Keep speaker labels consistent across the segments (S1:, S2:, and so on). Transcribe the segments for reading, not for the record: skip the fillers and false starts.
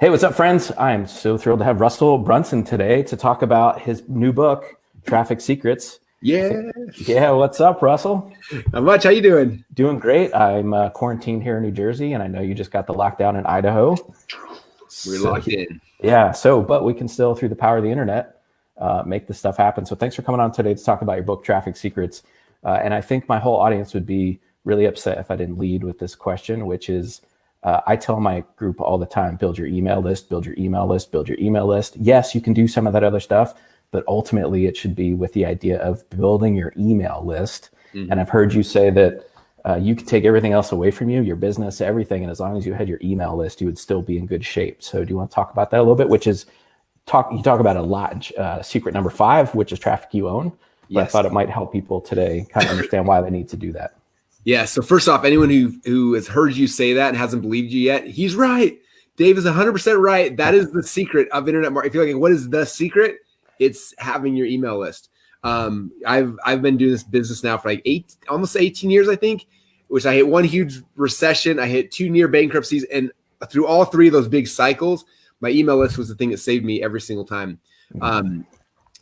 S1: Hey, what's up, friends? I'm so thrilled to have Russell Brunson today to talk about his new book, Traffic Secrets.
S2: Yeah.
S1: Yeah, what's up, Russell?
S2: Not much. How you doing?
S1: Doing great. I'm quarantined here in New Jersey, and I know you just got the lockdown in Idaho.
S2: We're locked in.
S1: Yeah, but we can still, through the power of the internet, make this stuff happen. So thanks for coming on today to talk about your book, Traffic Secrets. And I think my whole audience would be really upset if I didn't lead with this question, which is, I tell my group all the time, build your email list, build your email list, build your email list. Yes, you can do some of that other stuff, but ultimately it should be with the idea of building your email list. Mm-hmm. And I've heard you say that you could take everything else away from you, your business, everything. And as long as you had your email list, you would still be in good shape. So do you want to talk about that a little bit, which is you talk about a lot, secret number 5, which is traffic you own. But yes. I thought it might help people today kind of understand why they need to do that.
S2: Yeah. So first off, anyone who has heard you say that and hasn't believed you yet, he's right. Dave is 100% right. That is the secret of internet marketing. If you're like, what is the secret? It's having your email list. I've been doing this business now for like almost 18 years, I think, which I hit one huge recession. I hit 2 near bankruptcies, and through all 3 of those big cycles, my email list was the thing that saved me every single time.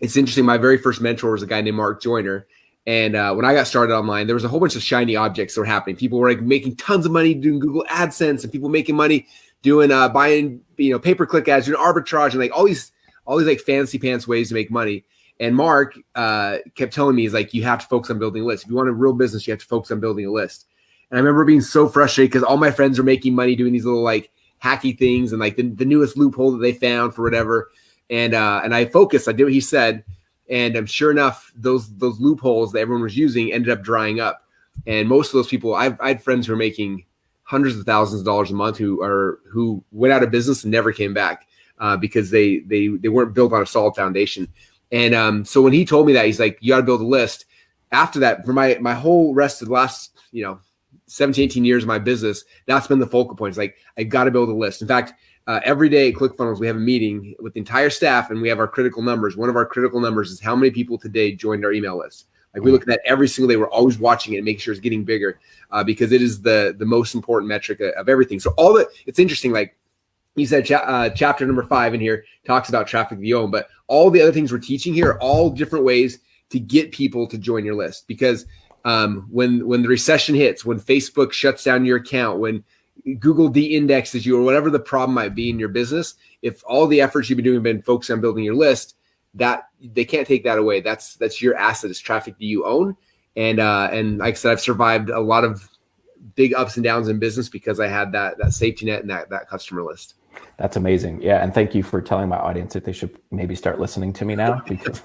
S2: It's interesting. My very first mentor was a guy named Mark Joyner. And when I got started online, there was a whole bunch of shiny objects that were happening. People were like making tons of money doing Google AdSense, and people making money doing buying pay-per-click ads, doing arbitrage, and like all these like fancy pants ways to make money. And Mark kept telling me, he's like, you have to focus on building a list. If you want a real business, you have to focus on building a list. And I remember being so frustrated because all my friends were making money doing these little like hacky things and like the newest loophole that they found for whatever. And I focused. I did what he said. And sure enough, those loopholes that everyone was using ended up drying up. And most of those people, I had friends who were making hundreds of thousands of dollars a month who went out of business and never came back because they weren't built on a solid foundation. And so when he told me that, he's like, you got to build a list. After that, for my whole rest of the last 17, 18 years of my business, that's been the focal point. It's like, I got to build a list. In fact, every day at ClickFunnels, we have a meeting with the entire staff and we have our critical numbers. One of our critical numbers is how many people today joined our email list. Like we look at that every single day. We're always watching it and making sure it's getting bigger because it is the most important metric of everything. So it's interesting. Like you said, chapter number 5 in here talks about traffic you own, but all the other things we're teaching here are all different ways to get people to join your list. Because when the recession hits, when Facebook shuts down your account, when Google de-indexes you or whatever the problem might be in your business, if all the efforts you've been doing have been focused on building your list, that they can't take that away. That's your asset. It's traffic that you own. And like I said, I've survived a lot of big ups and downs in business because I had that safety net and that customer list.
S1: That's amazing. Yeah. And thank you for telling my audience that they should maybe start listening to me now. Because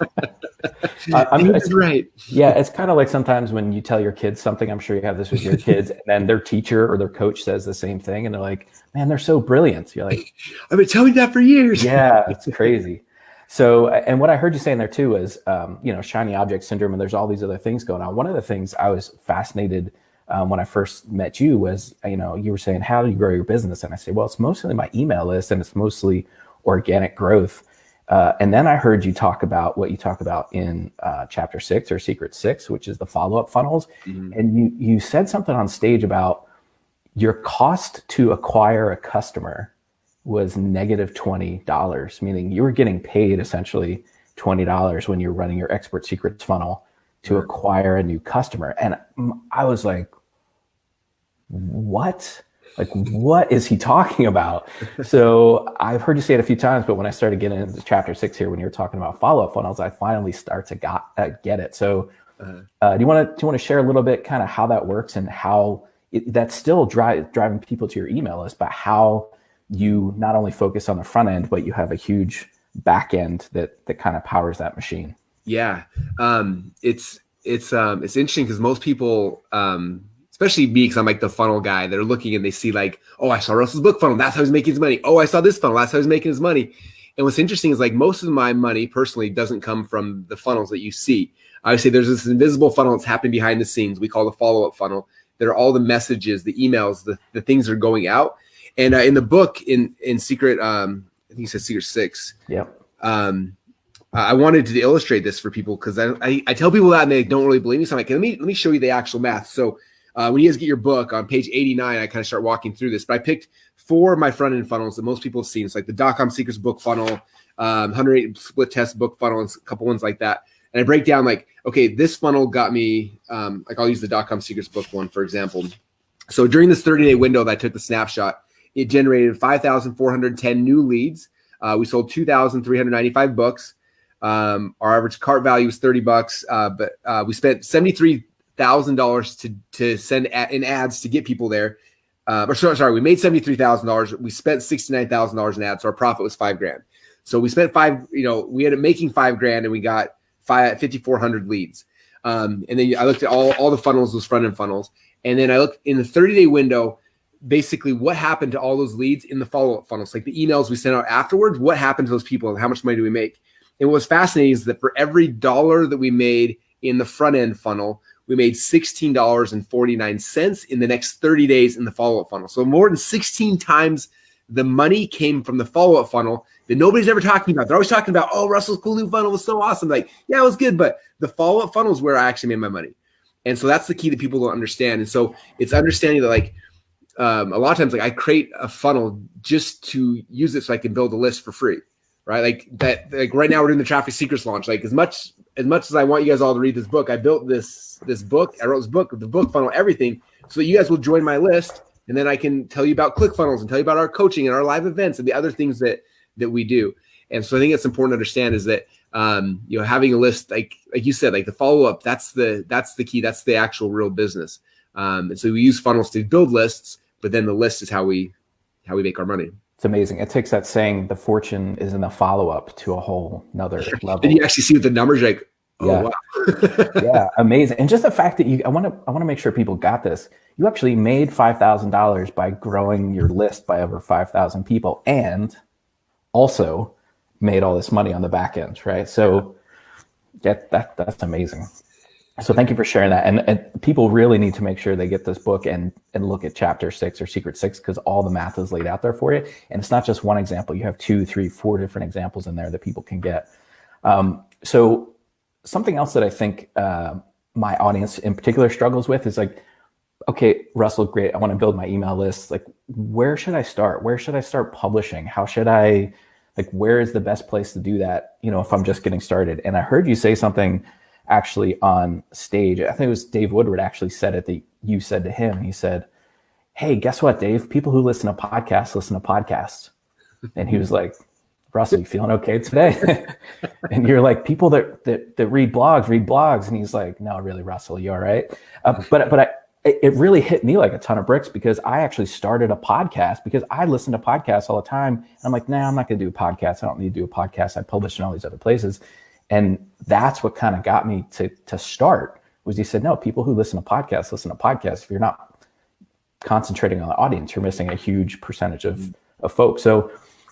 S2: That's right.
S1: Yeah. It's kind of like sometimes when you tell your kids something, I'm sure you have this with your kids, and then their teacher or their coach says the same thing. And they're like, man, they're so brilliant. You're like,
S2: I've been telling you that for years.
S1: Yeah. It's crazy. So, and what I heard you say in there too is, shiny object syndrome, and there's all these other things going on. One of the things I was fascinated when I first met you was, you were saying, how do you grow your business? And I say, well, it's mostly my email list and it's mostly organic growth. And then I heard you talk about what you talk about in chapter 6 or secret 6, which is the follow-up funnels. Mm-hmm. And you said something on stage about your cost to acquire a customer was negative $20, meaning you were getting paid essentially $20 when you're running your expert secrets funnel to acquire a new customer. And I was like, what? Like, what is he talking about? So I've heard you say it a few times, but when I started getting into chapter 6 here, when you were talking about follow-up funnels, I finally start to get it. So do you want to share a little bit kind of how that works and how that's still driving people to your email list, but how you not only focus on the front end, but you have a huge back end that kind of powers that machine?
S2: Yeah. It's interesting because most people, especially me, because I'm like the funnel guy, they're looking and they see like, oh, I saw Russell's book funnel. That's how he's making his money. Oh, I saw this funnel. That's how he's making his money. And what's interesting is like most of my money personally doesn't come from the funnels that you see. I would say there's this invisible funnel that's happening behind the scenes. We call the follow-up funnel. There are all the messages, the emails, the things that are going out. And in the book, in secret, I think he says secret 6.
S1: Yeah.
S2: I wanted to illustrate this for people because I tell people that and they don't really believe me. So I'm like, let me show you the actual math. So when you guys get your book on page 89, I kind of start walking through this, but I picked 4 of my front end funnels that most people have seen. It's like the .com Secrets book funnel, 108 split test book funnel, and a couple ones like that. And I break down like, okay, this funnel got me, like I'll use the .com Secrets book one, for example. So during this 30-day window that I took the snapshot, it generated 5,410 new leads. We sold 2,395 books. Our average cart value was $30, but we spent $73,000 to send in ads to get people there. We made $73,000. We spent $69,000 in ads. So our profit was $5,000. So we spent we ended up making $5,000 and we got 5,400 leads. And then I looked at all the funnels, those front end funnels. And then I looked in the 30-day window, basically what happened to all those leads in the follow-up funnels, like the emails we sent out afterwards, what happened to those people and how much money do we make? And what was fascinating is that for every dollar that we made in the front end funnel, we made $16.49 in the next 30 days in the follow-up funnel. So more than 16 times the money came from the follow-up funnel that nobody's ever talking about. They're always talking about, oh, Russell's cool new funnel was so awesome. Like, yeah, it was good, but the follow-up funnel is where I actually made my money. And so that's the key that people don't understand. And so it's understanding that like a lot of times, like I create a funnel just to use it so I can build a list for free, right? Like that, like right now we're doing the Traffic Secrets launch. Like as much as I want you guys all to read this book, I built this book. I wrote this book, the book funnel, everything, so that you guys will join my list. And then I can tell you about ClickFunnels and tell you about our coaching and our live events and the other things that we do. And so I think it's important to understand is that, having a list, like you said, like the follow-up, that's the key. That's the actual real business. And so we use funnels to build lists, but then the list is how we make our money.
S1: It's amazing. It takes that saying, the fortune is in the follow-up, to a whole nother level.
S2: Then you actually see what the numbers are like, oh,
S1: yeah.
S2: Wow.
S1: Yeah, amazing. And just the fact that I want to make sure people got this. You actually made $5,000 by growing your list by over 5,000 people, and also made all this money on the back end, right? So that's amazing. So thank you for sharing that. And people really need to make sure they get this book and look at chapter 6 or secret 6, because all the math is laid out there for you. And it's not just one example. You have 2, 3, 4 different examples in there that people can get. So something else that I think my audience in particular struggles with is like, okay, Russell, great. I want to build my email list. Like, where should I start? Where should I start publishing? How should I, like, where is the best place to do that? If I'm just getting started. And I heard you say something actually on stage. I think it was Dave Woodward actually said it, that you said to him. He said, hey, guess what, Dave? People who listen to podcasts. And he was like, Russell, you feeling okay today? And you're like, people that read blogs. And he's like, no, really, Russell, you all right? But it really hit me like a ton of bricks, because I actually started a podcast because I listen to podcasts all the time. And I'm like, nah, I'm not going to do a podcast. I don't need to do a podcast. I publish in all these other places. And that's what kind of got me to start, was he said, no, people who listen to podcasts. If you're not concentrating on the audience, you're missing a huge percentage of folks. So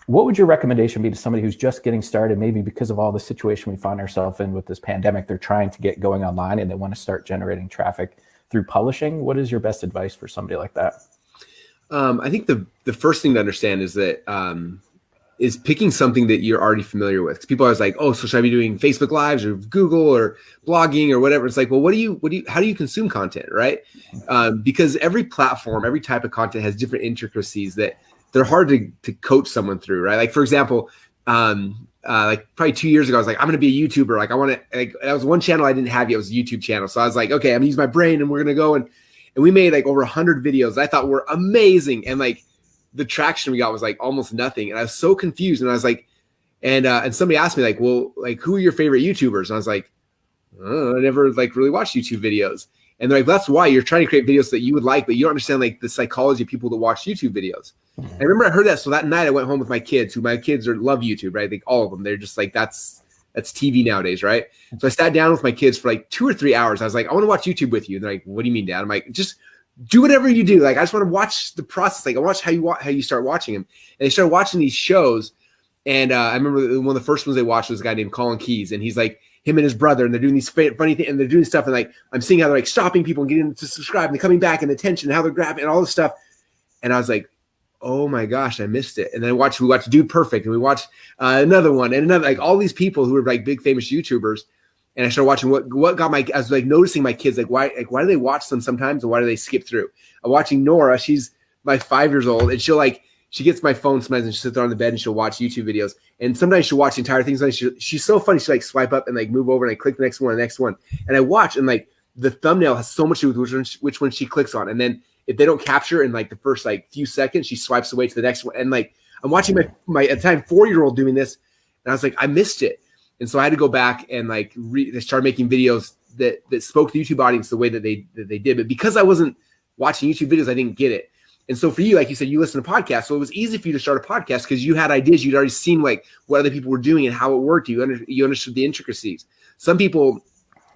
S1: what would your recommendation be to somebody who's just getting started, maybe because of all the situation we find ourselves in with this pandemic? They're trying to get going online and they want to start generating traffic through publishing. What is your best advice for somebody like that?
S2: I think the first thing to understand is that is picking something that you're already familiar with. People are always like, oh, so should I be doing Facebook Lives or Google or blogging or whatever? It's like, well, how do you consume content, right? Because every platform, every type of content has different intricacies that they're hard to coach someone through, right? Like, for example, like probably 2 years ago, I was like, I'm going to be a YouTuber. Like, I want to, like, that was one channel I didn't have yet. It was a YouTube channel. So I was like, okay, I'm gonna use my brain and we're going to go. And we made like over 100 videos that I thought were amazing. And like the traction we got was like almost nothing. And I was so confused. And I was like, and somebody asked me like, well, like, who are your favorite YouTubers? And I was like, I never like really watched YouTube videos. And they're like, that's why you're trying to create videos that you would like, but you don't understand like the psychology of people that watch YouTube videos. Mm-hmm. I remember I heard that. So that night I went home with my kids, my kids love YouTube, right? Like all of them. They're just like, that's TV nowadays, right? So I sat down with my kids for like 2 or 3 hours. I was like, I want to watch YouTube with you. And they're like, what do you mean, Dad? I'm like, just do whatever you do. Like, I just want to watch the process. Like, I watch how you start watching them. And they started watching these shows. And I remember one of the first ones they watched was a guy named Colin Keys. And he's like, him and his brother, and they're doing these funny things, and they're doing stuff. And like, I'm seeing how they're like stopping people and getting them to subscribe and they're coming back and attention and how they're grabbing and all this stuff. And I was like, oh my gosh, I missed it. And then we watched Dude Perfect, and we watched another one and another, like all these people who were like big famous YouTubers. And I started watching what got I was like noticing my kids, why do they watch them sometimes and why do they skip through? I'm watching Nora. She's my 5 years old, and she gets my phone sometimes and she sits there on the bed and she'll watch YouTube videos. And sometimes she'll watch the entire thing. Sometimes she's so funny. She swipe up and move over and I click the next one. And I watch and the thumbnail has so much to do with which one she clicks on. And then if they don't capture in the first few seconds, she swipes away to the next one. And I'm watching my at the time 4-year-old doing this, and I was like, I missed it. And so I had to go back and they started making videos that spoke to the YouTube audience the way that they did. But because I wasn't watching YouTube videos, I didn't get it. And so for you, like you said, you listen to podcasts. So it was easy for you to start a podcast because you had ideas. You'd already seen what other people were doing and how it worked. You understood the intricacies. Some people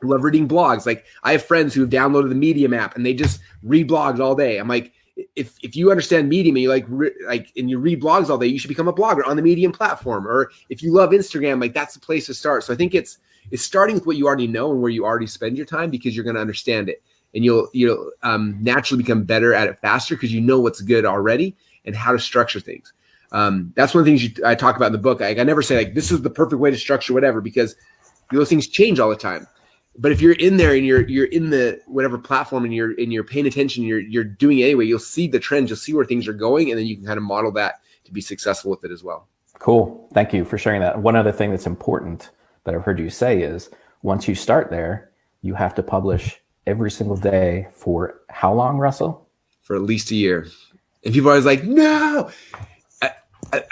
S2: love reading blogs. I have friends who have downloaded the Medium app and they just read blogs all day. I'm like, if you understand Medium and you and you read blogs all day, you should become a blogger on the Medium platform. Or if you love Instagram, that's the place to start. So I think it's starting with what you already know and where you already spend your time, because you're going to understand it, and you'll naturally become better at it faster because you know what's good already and how to structure things. That's one of the things I talk about in the book. I never say this is the perfect way to structure whatever, because those things change all the time. But if you're in there and you're in the whatever platform and you're paying attention, you're doing it anyway, you'll see the trends, you'll see where things are going, and then you can kind of model that to be successful with it as well.
S1: Cool. Thank you for sharing that. One other thing that's important that I've heard you say is once you start there, you have to publish every single day for how long, Russell?
S2: For at least a year. And people are always like, no.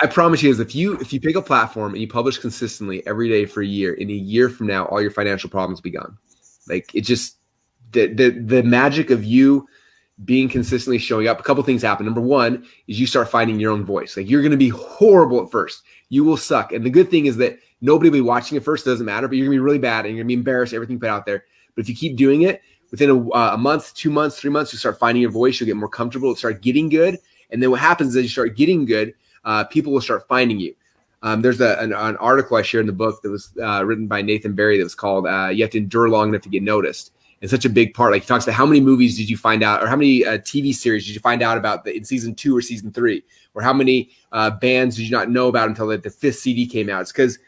S2: I promise you, if you pick a platform and you publish consistently every day for a year, in a year from now, all your financial problems will be gone. It just the magic of you being consistently showing up. A couple things happen. Number one is you start finding your own voice. You're going to be horrible at first. You will suck. And the good thing is that nobody will be watching at first. It doesn't matter, but you're going to be really bad and you're going to be embarrassed, everything put out there. But if you keep doing it, within a month, 2 months, 3 months, you start finding your voice. You'll get more comfortable. It'll start getting good. And then what happens is as you start getting good, people will start finding you. There's an article I shared in the book that was written by Nathan Barry that was called You Have to Endure Long Enough to Get Noticed. It's such a big part. He talks about how many movies did you find out, or how many TV series did you find out about in season 2 or season 3, or how many bands did you not know about until the 5th CD came out. It's because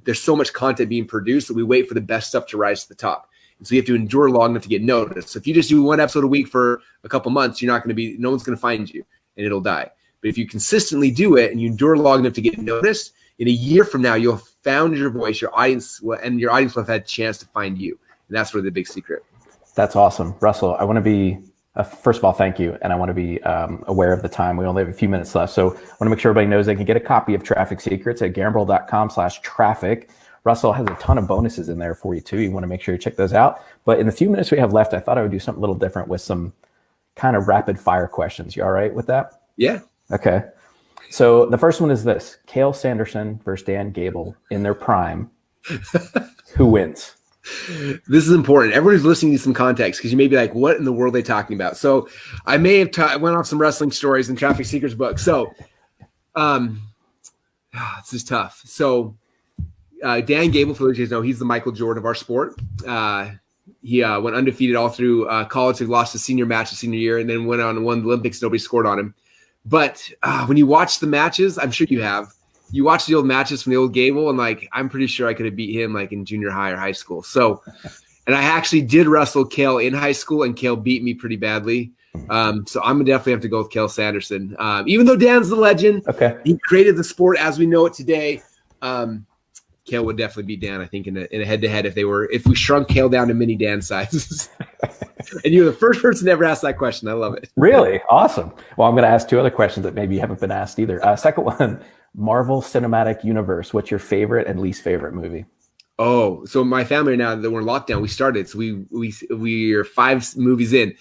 S2: there's so much content being produced that we wait for the best stuff to rise to the top. And so you have to endure long enough to get noticed. So if you just do one episode a week for a couple months, no one's going to find you and it'll die. But if you consistently do it and you endure long enough to get noticed, in a year from now, you'll have found your voice, your audience will have had a chance to find you. And that's really the big secret.
S1: That's awesome. Russell, I want to be, first of all, thank you. And I want to be aware of the time. We only have a few minutes left. So I want to make sure everybody knows they can get a copy of Traffic Secrets at gambrill.com/traffic. Russell has a ton of bonuses in there for you too. You want to make sure you check those out. But in the few minutes we have left, I thought I would do something a little different with some kind of rapid fire questions. You all right with that?
S2: Yeah.
S1: Okay. So the first one is this: Cale Sanderson versus Dan Gable in their prime. Who wins?
S2: This is important. Everyone who's listening needs some context, because you may be like, what in the world are they talking about? So I may have went off some wrestling stories in Traffic Secrets book. So this is tough. So Dan Gable, for those of you who know, he's the Michael Jordan of our sport. He went undefeated all through college. He lost his senior match his senior year and then went on and won the Olympics. Nobody scored on him. But when you watch the matches, I'm sure you have. You watch the old matches from the old Gable, and I'm pretty sure I could have beat him in junior high or high school. So, and I actually did wrestle Cale in high school, and Cale beat me pretty badly. So I'm gonna definitely have to go with Cale Sanderson. Even though Dan's the legend, okay, he created the sport as we know it today. Cale would definitely beat Dan, I think, in a head-to-head if we shrunk Cale down to mini Dan sizes. And you're the first person to ever ask that question. I love it.
S1: Really? Awesome. Well, I'm going to ask 2 other questions that maybe haven't been asked either. Second one, Marvel Cinematic Universe. What's your favorite and least favorite movie?
S2: Oh, so my family now that we're in lockdown, we started. So we are 5 movies in.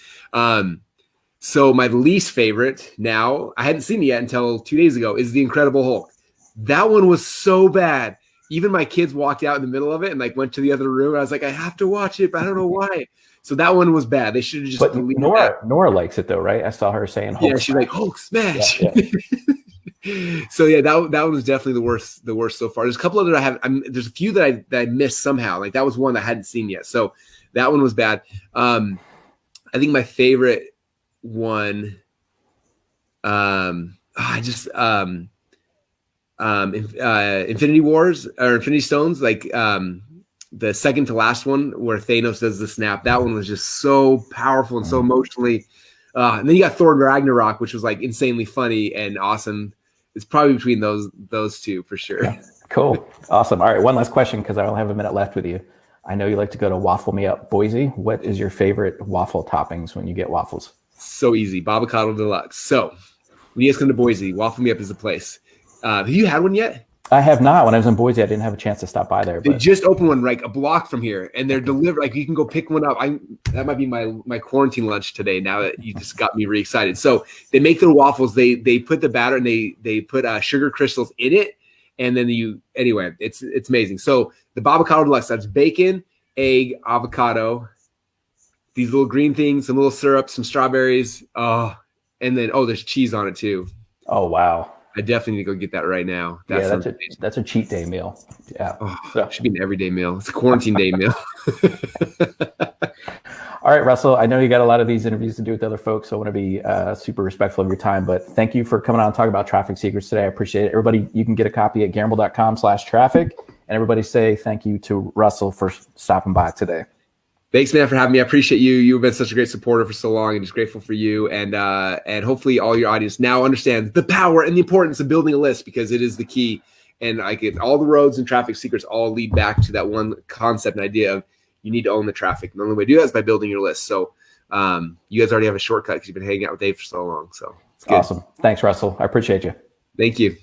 S2: So my least favorite now, I hadn't seen it yet until 2 days ago, is The Incredible Hulk. That one was so bad. Even my kids walked out in the middle of it and went to the other room. I was like, I have to watch it, but I don't know why. So that one was bad. They should have just. But
S1: Nora likes it though, right? I saw her saying Hulk.
S2: Yeah, she's like Hulk smash.
S1: Yeah, yeah.
S2: So yeah, that one was definitely the worst so far. There's a couple other there's a few that I missed somehow. That was one that I hadn't seen yet. So that one was bad. I think my favorite one. Infinity Wars or Infinity Stones, the second to last one where Thanos does the snap. That one was just so powerful and so emotionally. And then you got Thor Ragnarok, which was like insanely funny and awesome. It's probably between those two for sure.
S1: Yeah. Cool. Awesome. All right. One last question, because I only have a minute left with you. I know you like to go to Waffle Me Up Boise. What is your favorite waffle toppings when you get waffles?
S2: So easy. Babacado Deluxe. So when you guys come to Boise, Waffle Me Up is the place. Have you had one yet?
S1: I have not. When I was in Boise, I didn't have a chance to stop by there.
S2: They just opened one like a block from here, and they're delivered. Like you can go pick one up. That might be my quarantine lunch today. Now that you just got me really excited. So they make their waffles. They put the batter and they put sugar crystals in it, and then it's amazing. So the Babacado Deluxe, that's bacon, egg, avocado, these little green things, some little syrup, some strawberries, and then there's cheese on it too.
S1: Oh wow.
S2: I definitely need to go get that right now.
S1: That's a cheat day meal. Yeah.
S2: It should be an everyday meal. It's a quarantine day meal.
S1: All right, Russell, I know you got a lot of these interviews to do with other folks, so I want to be super respectful of your time, but thank you for coming on and talking about traffic secrets today. I appreciate it. Everybody, you can get a copy at gambrill.com/traffic, and everybody say thank you to Russell for stopping by today.
S2: Thanks, man, for having me. I appreciate you. You've been such a great supporter for so long, and just grateful for you. And hopefully all your audience now understands the power and the importance of building a list, because it is the key. And all the roads and traffic secrets all lead back to that one concept and idea of you need to own the traffic. And the only way to do that is by building your list. So you guys already have a shortcut because you've been hanging out with Dave for so long. So it's good.
S1: Awesome. Thanks, Russell. I appreciate you.
S2: Thank you.